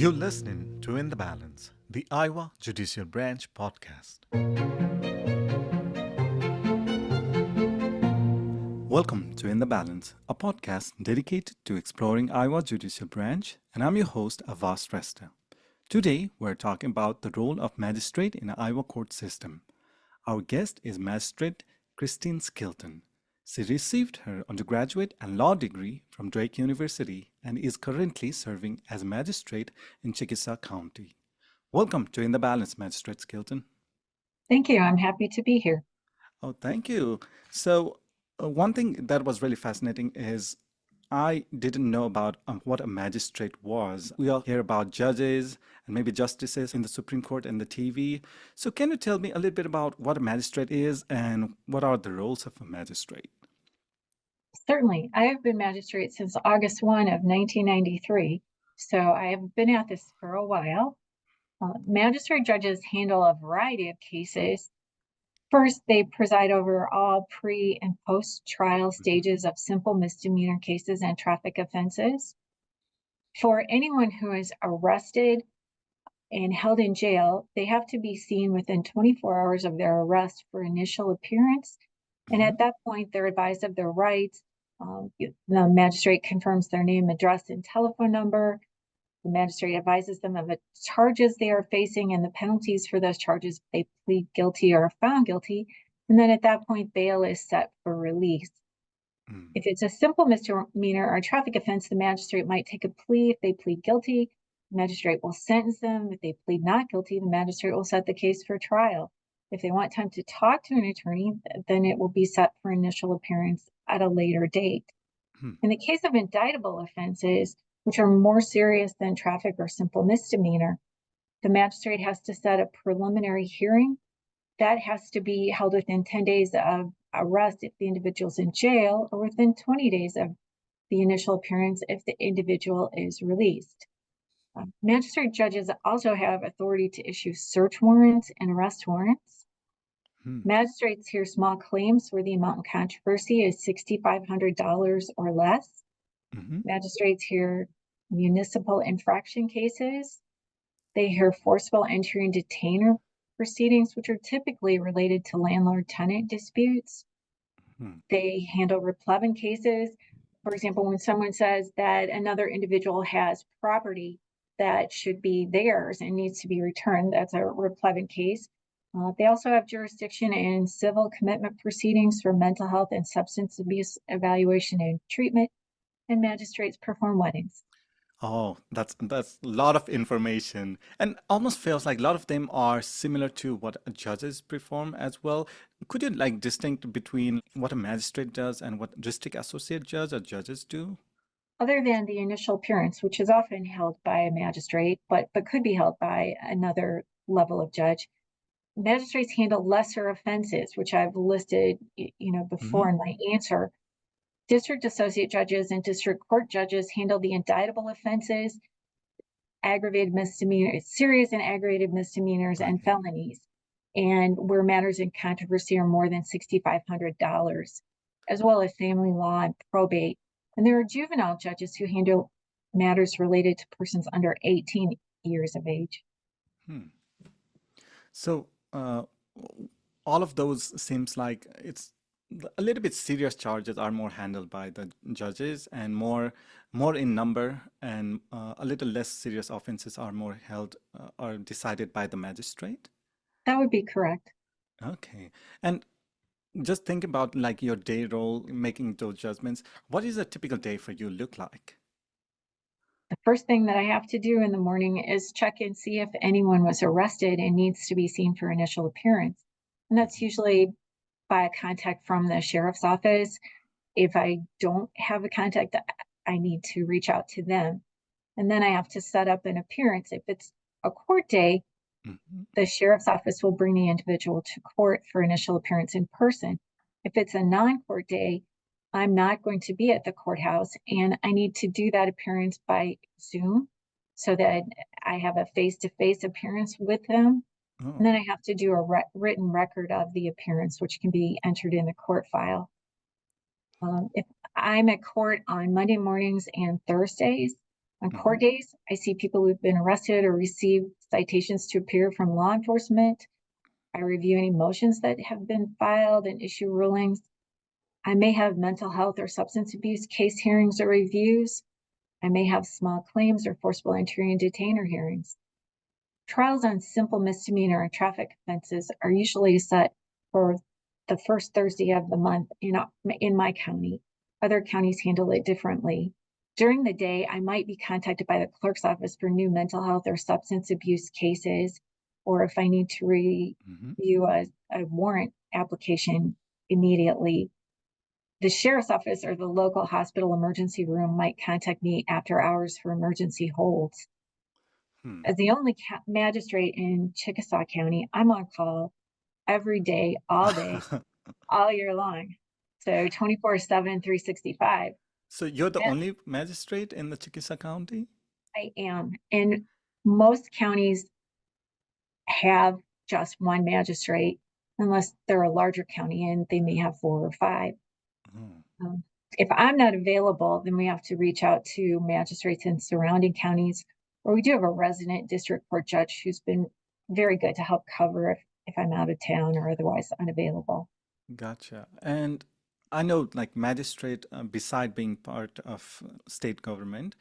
You're listening to In the Balance, the Iowa Judicial Branch podcast. Welcome to In the Balance, a podcast dedicated to exploring Iowa Judicial Branch, and I'm your host, Abhash Shrestha. Today, we're talking about the role of magistrate in the Iowa court system. Our guest is Magistrate Christin Skilton. She received her undergraduate and law degree from Drake University and is currently serving as a magistrate in Chickasaw County. Welcome to In the Balance, Magistrate Skilton. Thank you. I'm happy to be here. Oh, thank you. So, one thing that was really fascinating is I didn't know about what a magistrate was. We all hear about judges and maybe justices in the Supreme Court and the TV. So, can you tell me a little bit about what a magistrate is and what are the roles of a magistrate? Certainly. I have been magistrate since August 1 of 1993, so I have been at this for a while. Magistrate judges handle a variety of cases. First, they preside over all pre- and post-trial stages of simple misdemeanor cases and traffic offenses. For anyone who is arrested and held in jail, they have to be seen within 24 hours of their arrest for initial appearance. And Mhm. at that point, they're advised of their rights. The magistrate confirms their name, address, and telephone number. The magistrate advises them of the charges they are facing and the penalties for those charges if they plead guilty or are found guilty. And then at that point, bail is set for release. Mm. If it's a simple misdemeanor or traffic offense, the magistrate might take a plea. If they plead guilty, the magistrate will sentence them. If they plead not guilty, the magistrate will set the case for trial. If they want time to talk to an attorney, then it will be set for initial appearance at a later date. Hmm. In the case of indictable offenses, which are more serious than traffic or simple misdemeanor, the magistrate has to set a preliminary hearing. That has to be held within 10 days of arrest if the individual's in jail, or within 20 days of the initial appearance if the individual is released. Magistrate judges also have authority to issue search warrants and arrest warrants. Hmm. Magistrates hear small claims where the amount in controversy is $6,500 or less. Mhm. Magistrates hear municipal infraction cases. They hear forcible entry and detainer proceedings, which are typically related to landlord-tenant disputes. Hmm. They handle replevin cases. For example, when someone says that another individual has property that should be theirs and needs to be returned, that's a replevin case. They also have jurisdiction in civil commitment proceedings for mental health and substance abuse evaluation and treatment, and magistrates perform weddings. Oh, that's a lot of information, and almost feels like a lot of them are similar to what judges perform as well. Could you like distinct between what a magistrate does and what district associate judge or judges do? Other than the initial appearance, which is often held by a magistrate, but could be held by another level of judge, magistrates handle lesser offenses, which I've listed, Hmm. before in my answer. District associate judges and district court judges handle the indictable offenses, aggravated misdemeanors, serious and aggravated misdemeanors, Right. and felonies, and where matters in controversy are more than $6,500, as well as family law and probate. And there are juvenile judges who handle matters related to persons under 18 years of age. Hmm. So, all of those seems like it's a little bit serious charges are more handled by the judges and more in number, and a little less serious offenses are more held or decided by the magistrate. That would be correct. Okay. And just think about like your day role in making those judgments. What is a typical day for you look like? The first thing that I have to do in the morning is check and see if anyone was arrested and needs to be seen for initial appearance. And that's Mhm. usually by a contact from the sheriff's office. If I don't have a contact, I need to reach out to them. And then I have to set up an appearance. If it's a court day, Mhm. the sheriff's office will bring the individual to court for initial appearance in person. If it's a non-court day, I'm not going to be at the courthouse, and I need to do that appearance by Zoom so that I have a face-to-face appearance with them. And Oh. then I have to do a written record of the appearance, which can be entered in the court file. If I'm at court on Monday mornings and Thursdays, On Hmm. court days, I see people who've been arrested or received citations to appear from law enforcement. I review any motions that have been filed and issue rulings. I may have mental health or substance abuse case hearings or reviews. I may have small claims or forcible entry and detainer hearings. Trials on simple misdemeanor and traffic offenses are usually set for the first Thursday of the month in my county. Other counties handle it differently. During the day, I might be contacted by the clerk's office for new mental health or substance abuse cases, or if I need to Hmm. review a warrant application immediately. The sheriff's office or the local hospital emergency room might contact me after hours for emergency holds. Hmm. As the only magistrate in Chickasaw County, I'm on call every day, all year long. So 24/7, 365. So you're the And only magistrate in the Chickasaw County? I am. And most counties have just one magistrate, unless they're a larger county and they may have four or five. Oh, Um, if I'm not available, then we have to reach out to magistrates in surrounding counties, or we do have a resident district court judge who's been very good to help cover if I'm out of town or otherwise unavailable. gotcha. And I know, like magistrate, beside being part of state government,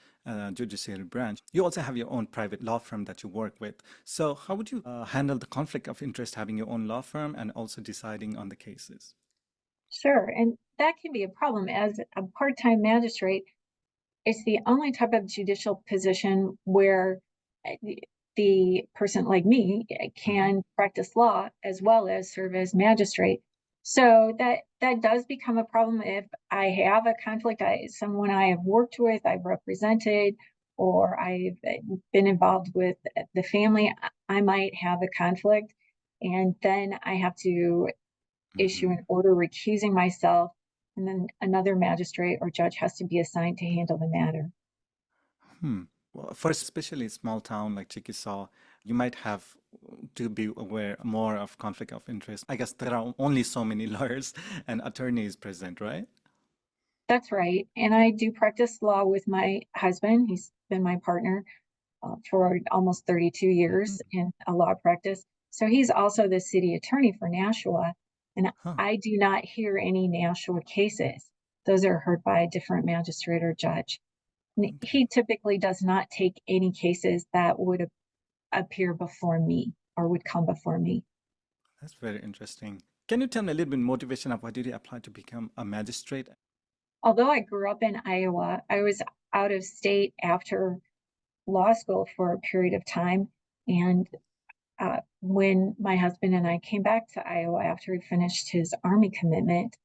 judicial branch, you also have your own private law firm that you work with. So how would you handle the conflict of interest having your own law firm and also deciding on the cases? Sure, and that can be a problem. As a part-time magistrate, it's the only type of judicial position where the person like me Hmm. can practice law as well as serve as magistrate. So that does become a problem if I have a conflict, someone I have worked with, I've represented, or I've been involved with the family. I might have a conflict, and then I have to issue Hmm. an order recusing myself, and then another magistrate or judge has to be assigned to handle the matter. Hmm. Well, for especially a small town like Chickasaw, you might have to be aware more of conflict of interest. I guess there are only so many lawyers and attorneys present, right? That's right. And I do practice law with my husband. He's been my partner for almost 32 Hmm. years in a law practice. So he's also the city attorney for Nashua. And Huh. I do not hear any Nashua cases. Those are heard by a different magistrate or judge. And Okay. he typically does not take any cases that would appear before me or would come before me. That's very interesting. Can you tell me a little bit motivation of why did you apply to become a magistrate? Although I grew up in Iowa, I was out of state after law school for a period of time. And when my husband and I came back to Iowa after he finished his Army commitment,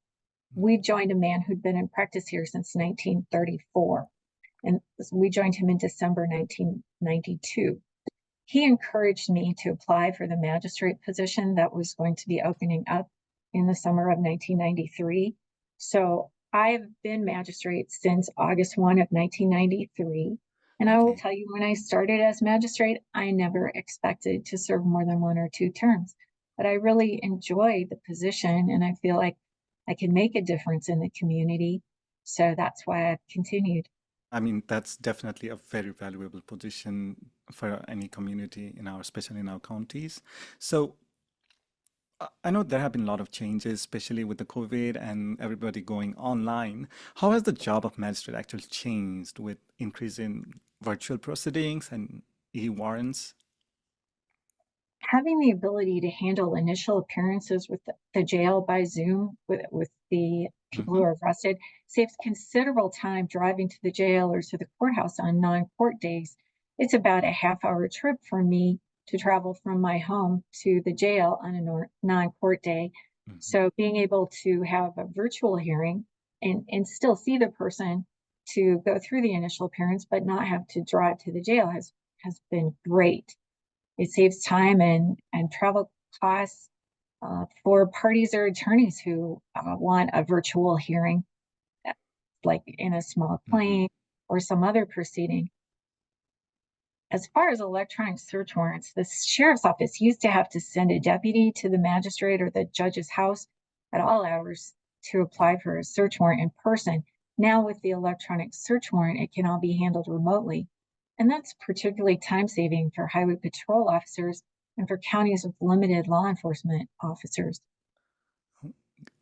we joined a man who'd been in practice here since 1934. And we joined him in December 1992. He encouraged me to apply for the magistrate position that was going to be opening up in the summer of 1993. So I've been magistrate since August 1 of 1993. And I will Okay. tell you, when I started as magistrate, I never expected to serve more than one or two terms. But I really enjoy the position and I feel like I can make a difference in the community. So that's why I've continued. I mean, that's definitely a very valuable position for any community in our, especially in our counties. So I know there have been a lot of changes, especially with the COVID and everybody going online. How has the job of magistrate actually changed with increase in virtual proceedings and e-warrants? Having the ability to handle initial appearances with the jail by Zoom with the people who Hmm. are arrested saves considerable time driving to the jail or to the courthouse on non-court days. It's about a half-hour trip for me to travel from my home to the jail on a non-court day. Hmm. So being able to have a virtual hearing and still see the person to go through the initial appearance, but not have to drive to the jail has been great. It saves time and travel costs for parties or attorneys who want a virtual hearing, uh, like in a small Hmm. claim or some other proceeding. As far as electronic search warrants, the sheriff's office used to have to send a deputy to the magistrate or the judge's house at all hours to Yeah. apply for a search warrant in person. Now, with the electronic search warrant, it can all be handled remotely. And that's particularly time saving for highway patrol officers and for counties with limited law enforcement officers.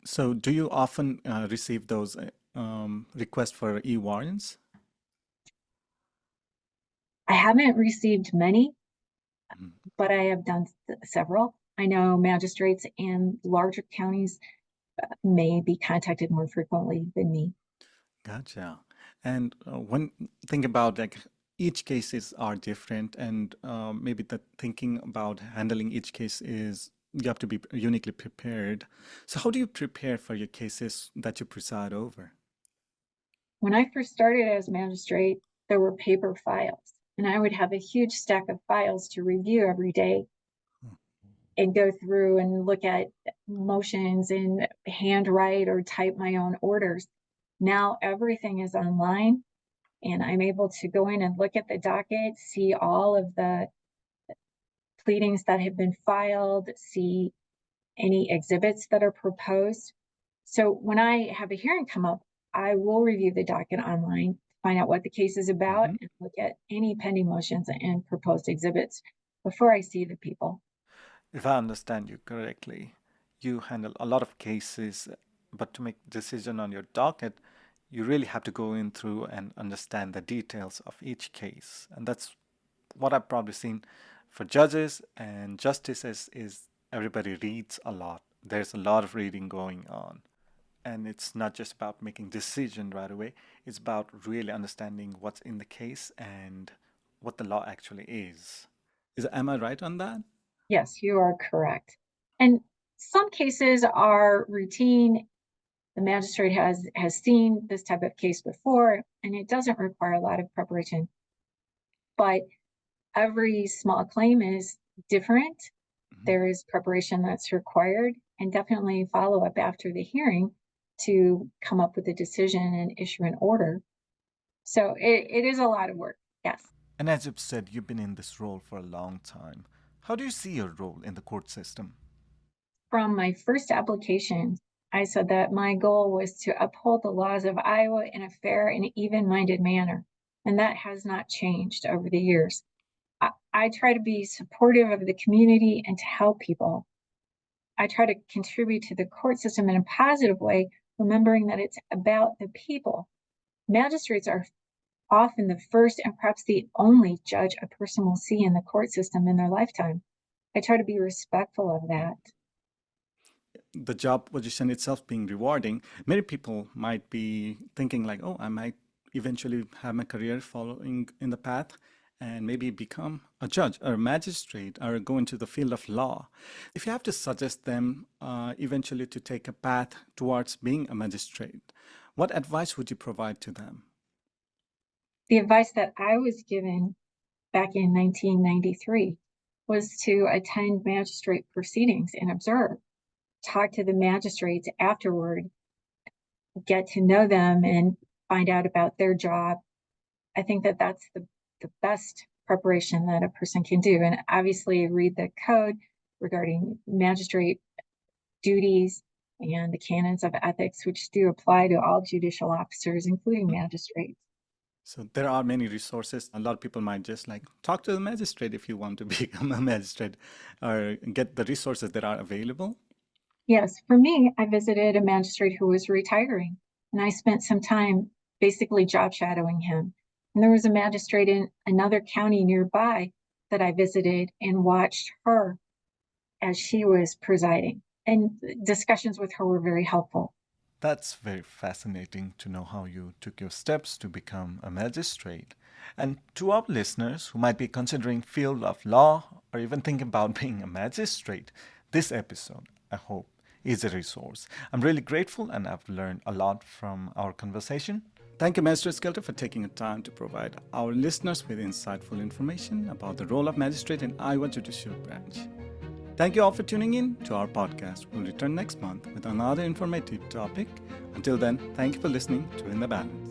So, do you often receive those requests for e-warrants? I haven't received many, Mhm. but I have done several. I know magistrates in larger counties may be contacted more frequently than me. Gotcha. And when think about like each cases are different, and maybe the thinking about handling each case is you have to be uniquely prepared. So, how do you prepare for your cases that you preside over? When I first started as magistrate, there were paper files, and I would have a huge stack of files to review every day Hmm. and go through and look at motions and handwrite or type my own orders. Now everything is online, and I'm able to go in and look at the docket, see all of the pleadings that have been filed, see any exhibits that are proposed. So when I have a hearing come up, I will review the docket online, find out what the case is about, Mhm. and look at any pending motions and proposed exhibits before I see the people. If I understand you correctly, you handle a lot of cases, but to make decision on your docket, you really have to go in through and understand the details of each case. And that's what I've probably seen for judges and justices is everybody reads a lot. There's a lot of reading going on. And it's not just about making decision right away. It's about really understanding what's in the case and what the law actually is. Am I right on that? Yes, you are correct. And some cases are routine. The magistrate has seen this type of case before, and it doesn't require a lot of preparation. But every small claim is different. Mhm. There is preparation that's required, and definitely follow up after the hearing to come up with a decision and issue an order. So it is a lot of work. Yes. And as you've said, you've been in this role for a long time. How do you see your role in the court system? From my first application, I said that my goal was to uphold the laws of Iowa in a fair and even-minded manner, and that has not changed over the years. I try to be supportive of the community and to help people. I try to contribute to the court system in a positive way, remembering that it's about the people. Magistrates are often the first and perhaps the only judge a person will see in the court system in their lifetime. I try to be respectful of that. The job position itself being rewarding, many people might be thinking like, oh, I might eventually have my career following in the path and maybe become a judge or a magistrate or go into the field of law. If you have to suggest them eventually to take a path towards being a magistrate, what advice would you provide to them? The advice that I was given back in 1993 was to attend magistrate proceedings and observe, talk to the magistrates afterward, get to know them and find out about their job. I think that that's the best preparation that a person can do. And obviously, read the code regarding magistrate duties and the canons of ethics, which do apply to all judicial officers, including magistrates. So there are many resources. A lot of people might just like talk to the magistrate if you want to become a magistrate or get the resources that are available. Yes, for me, I visited a magistrate who was retiring, and I spent some time basically job shadowing him. And there was a magistrate in another county nearby that I visited and watched her as she was presiding. And discussions with her were very helpful. That's very fascinating to know how you took your steps to become a magistrate. And to our listeners who might be considering field of law or even thinking about being a magistrate, this episode, I hope, is a resource. I'm really grateful and I've learned a lot from our conversation. Thank you, Magistrate Skilton, for taking the time to provide our listeners with insightful information about the role of magistrate in Iowa Judicial Branch. Thank you all for tuning in to our podcast. We'll return next month with another informative topic. Until then, thank you for listening to In the Balance.